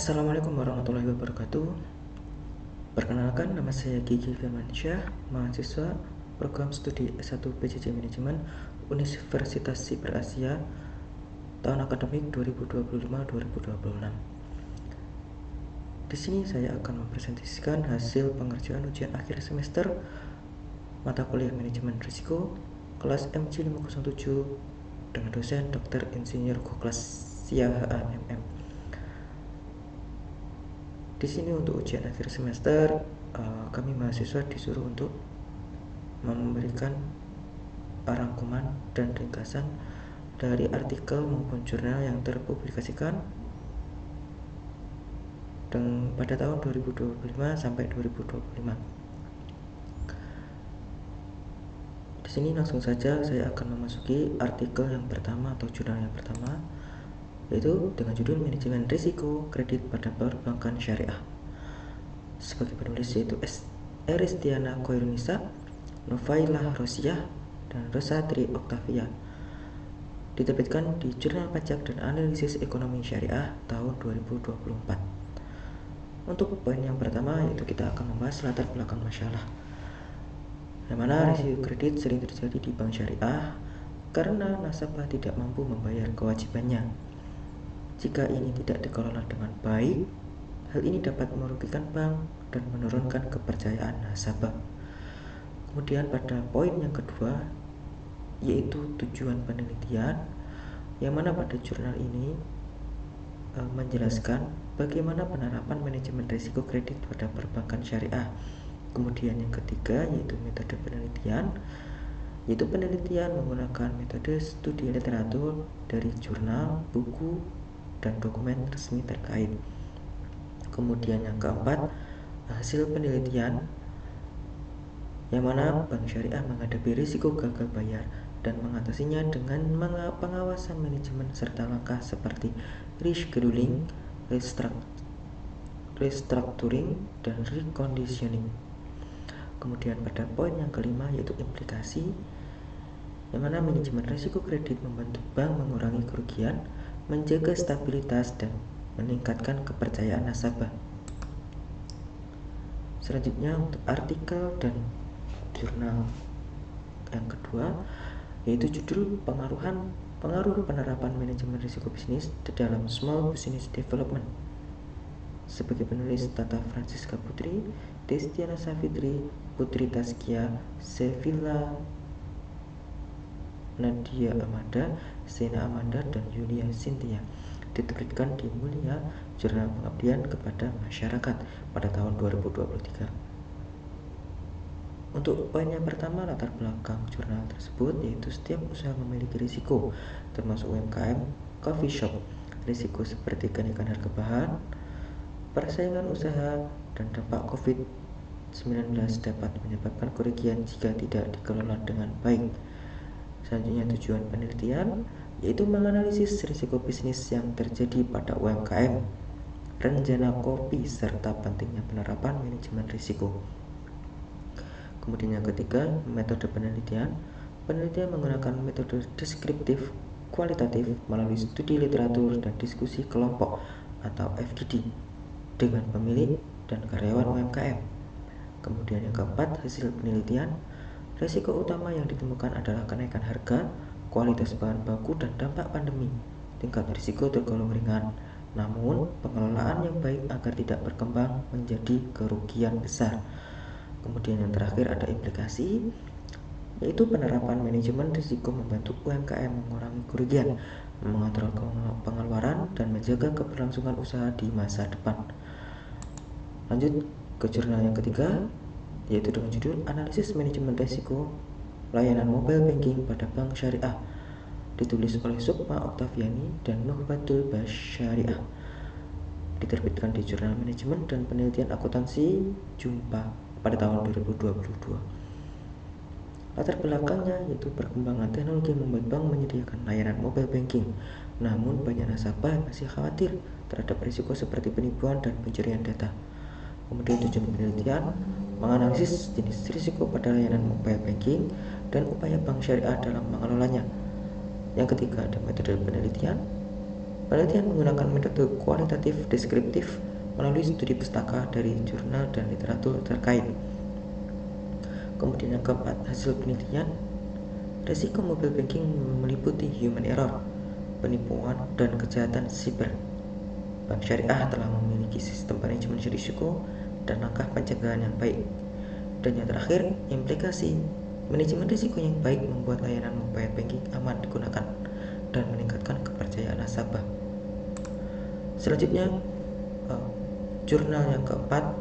Assalamualaikum warahmatullahi wabarakatuh. Perkenalkan, nama saya Gigi Firmansyah, mahasiswa program studi S1 PJJ Manajemen Universitas Siber Asia tahun akademik 2025-2026. Di sini saya akan mempresentasikan hasil pengerjaan ujian akhir semester mata kuliah manajemen risiko kelas MC507 dengan dosen Dr. Insinyur Goklas Siaha MM. Di sini untuk ujian akhir semester, kami mahasiswa disuruh untuk memberikan rangkuman dan ringkasan dari artikel maupun jurnal yang terpublikasikan pada tahun 2025 sampai 2025. Di sini langsung saja saya akan memasuki artikel yang pertama atau jurnal yang pertama, yaitu dengan judul Manajemen Risiko Kredit pada Perbankan Syariah. Sebagai penulis yaitu Eristiana Koirunisa, Novailah Rosiah, dan Rosatri Octavia. Diterbitkan di Jurnal Pajak dan Analisis Ekonomi Syariah tahun 2024. Untuk poin yang pertama, yaitu kita akan membahas latar belakang masalah, yang mana risiko kredit sering terjadi di bank syariah karena nasabah tidak mampu membayar kewajibannya. Jika ini tidak dikelola dengan baik, hal ini dapat merugikan bank dan menurunkan kepercayaan nasabah. Kemudian pada poin yang kedua, yaitu tujuan penelitian, yang mana pada jurnal ini menjelaskan bagaimana penerapan manajemen risiko kredit pada perbankan syariah. Kemudian yang ketiga, yaitu metode penelitian, yaitu penelitian menggunakan metode studi literatur dari jurnal, buku, dan dokumen resmi terkait. Kemudian yang keempat, hasil penelitian, yang mana bank syariah menghadapi risiko gagal bayar dan mengatasinya dengan pengawasan manajemen serta langkah seperti rescheduling, restructuring, dan reconditioning. Kemudian pada poin yang kelima, yaitu implikasi, yang mana manajemen risiko kredit membantu bank mengurangi kerugian, menjaga stabilitas, dan meningkatkan kepercayaan nasabah. Selanjutnya untuk artikel dan jurnal yang kedua, yaitu judul pengaruh penerapan manajemen risiko bisnis dalam Small Business Development. Sebagai penulis Tata Francisca Putri, Destiana Savitri, Putri Taskia, Sevilla Nadia Amanda, Sena Amanda, dan Yulia Cynthia. Diterbitkan di Mulia Jurnal Pengabdian kepada Masyarakat pada tahun 2023. Untuk poin yang pertama, latar belakang jurnal tersebut, yaitu setiap usaha memiliki risiko, termasuk UMKM, coffee shop. Risiko seperti kenaikan harga bahan, persaingan usaha, dan dampak COVID-19 dapat menyebabkan kerugian jika tidak dikelola dengan baik. Selanjutnya tujuan penelitian, yaitu menganalisis risiko bisnis yang terjadi pada UMKM, rencana kopi, serta pentingnya penerapan manajemen risiko. Kemudian yang ketiga, metode penelitian. Penelitian menggunakan metode deskriptif kualitatif melalui studi literatur dan diskusi kelompok atau FGD dengan pemilik dan karyawan UMKM. Kemudian yang keempat, hasil penelitian. Risiko utama yang ditemukan adalah kenaikan harga, kualitas bahan baku, dan dampak pandemi. Tingkat risiko tergolong ringan, namun pengelolaan yang baik agar tidak berkembang menjadi kerugian besar. Kemudian yang terakhir ada implikasi, yaitu penerapan manajemen risiko membantu UMKM mengurangi kerugian, mengontrol pengeluaran, dan menjaga keberlangsungan usaha di masa depan. Lanjut ke jurnal yang ketiga, yaitu dengan judul Analisis Manajemen Risiko Layanan Mobile Banking pada Bank Syariah, ditulis oleh Sukma Oktaviani dan Nuhbatul Basyariah. Diterbitkan di Jurnal Manajemen dan Penelitian Akuntansi Jumpa pada tahun 2022. Latar belakangnya yaitu perkembangan teknologi membuat bank menyediakan layanan mobile banking, namun banyak nasabah masih khawatir terhadap risiko seperti penipuan dan pencurian data. Kemudian tujuan penelitian, menganalisis jenis risiko pada layanan mobile banking dan upaya bank syariah dalam mengelolanya. Yang ketiga ada metode penelitian. Penelitian menggunakan metode kualitatif deskriptif melalui studi pustaka dari jurnal dan literatur terkait. Kemudian yang keempat, hasil penelitian. Risiko mobile banking meliputi human error, penipuan, dan kejahatan siber. Bank syariah telah memiliki sistem manajemen risiko dan langkah pencegahan yang baik. Dan yang terakhir, implikasi. Manajemen risiko yang baik membuat layanan mobile banking aman digunakan dan meningkatkan kepercayaan nasabah. Selanjutnya, jurnal yang keempat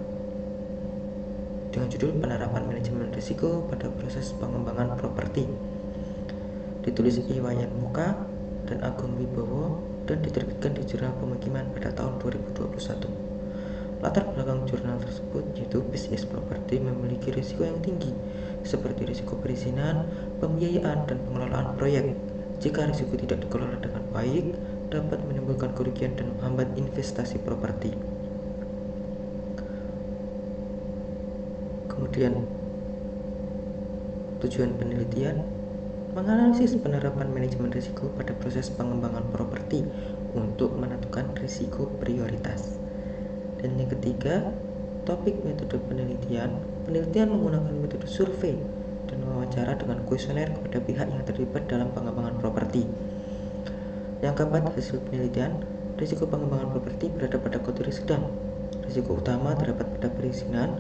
dengan judul Penerapan Manajemen Risiko pada Proses Pengembangan Properti, ditulis Iwayan Muka dan Agung Wibowo dan diterbitkan di Jurnal Pemukiman pada tahun 2021. Latar belakang jurnal tersebut yaitu bisnis properti memiliki risiko yang tinggi seperti risiko perizinan, pembiayaan, dan pengelolaan proyek. Jika risiko tidak dikelola dengan baik, dapat menimbulkan kerugian dan menghambat investasi properti. Kemudian tujuan penelitian menganalisis penerapan manajemen risiko pada proses pengembangan properti untuk menentukan risiko prioritas. Dan yang ketiga, topik metode penelitian. Penelitian menggunakan metode survei dan wawancara dengan kuesioner kepada pihak yang terlibat dalam pengembangan properti. Yang keempat, hasil penelitian. Risiko pengembangan properti berada pada kategori sedang. Risiko utama terdapat pada perizinan,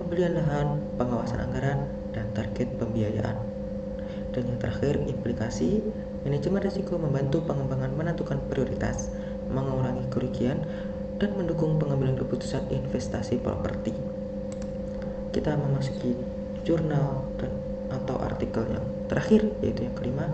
pembelian lahan, pengawasan anggaran, dan target pembiayaan. Dan yang terakhir, implikasi. Manajemen risiko membantu pengembangan menentukan prioritas, mengurangi kerugian, dan mendukung pengambilan keputusan investasi properti. Kita memasuki jurnal atau artikel yang terakhir, yaitu yang kelima,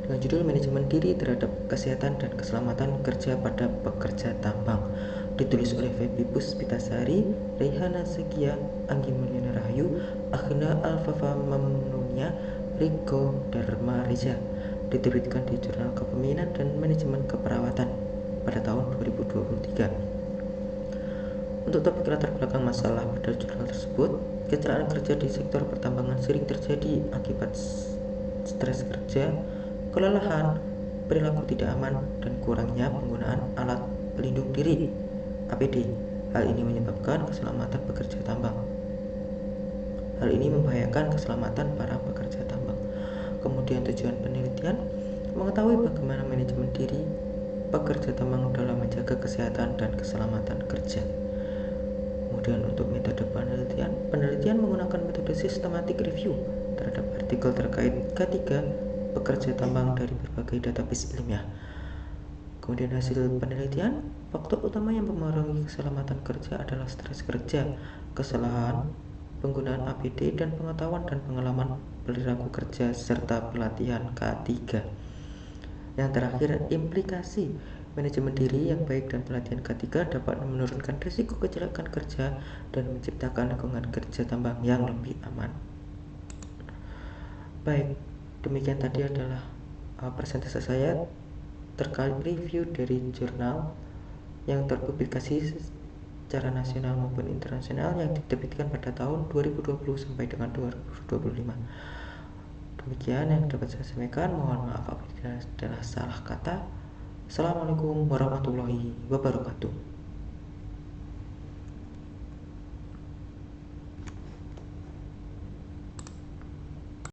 dengan judul Manajemen Diri Terhadap Kesehatan dan Keselamatan Kerja pada Pekerja Tambang, ditulis oleh Febi Puspitasari, Reihana Sekia, Anggi Mulyana Rahayu, Akhina Alfafa Mamnunia, Riko Dharma Reza, diterbitkan di Jurnal Kepemimpinan dan Manajemen Keperawatan pada tahun 2023. Untuk topik latar belakang masalah pada jurnal tersebut, kecelakaan kerja di sektor pertambangan sering terjadi akibat stres kerja, kelelahan, perilaku tidak aman, dan kurangnya penggunaan alat pelindung diri (APD). Hal ini menyebabkan keselamatan pekerja tambang. Hal ini membahayakan keselamatan para pekerja tambang. Kemudian tujuan penelitian mengetahui bagaimana manajemen diri pekerja tambang dalam menjaga kesehatan dan keselamatan kerja. Kemudian untuk metode penelitian menggunakan metode systematic review terhadap artikel terkait K3 pekerja tambang dari berbagai database ilmiah. Kemudian hasil penelitian, faktor utama yang mempengaruhi keselamatan kerja adalah stres kerja, kesalahan, penggunaan APD, dan pengetahuan dan pengalaman perilaku kerja serta pelatihan K3. Yang terakhir, implikasi. Manajemen diri yang baik dan pelatihan K3 dapat menurunkan risiko kecelakaan kerja dan menciptakan lingkungan kerja tambang yang lebih aman. Baik, demikian tadi adalah presentasi saya terkait review dari jurnal yang terpublikasi secara nasional maupun internasional yang diterbitkan pada tahun 2020 sampai dengan 2025. Demikian yang dapat saya sampaikan. Mohon maaf apabila adalah salah kata. Assalamualaikum warahmatullahi wabarakatuh.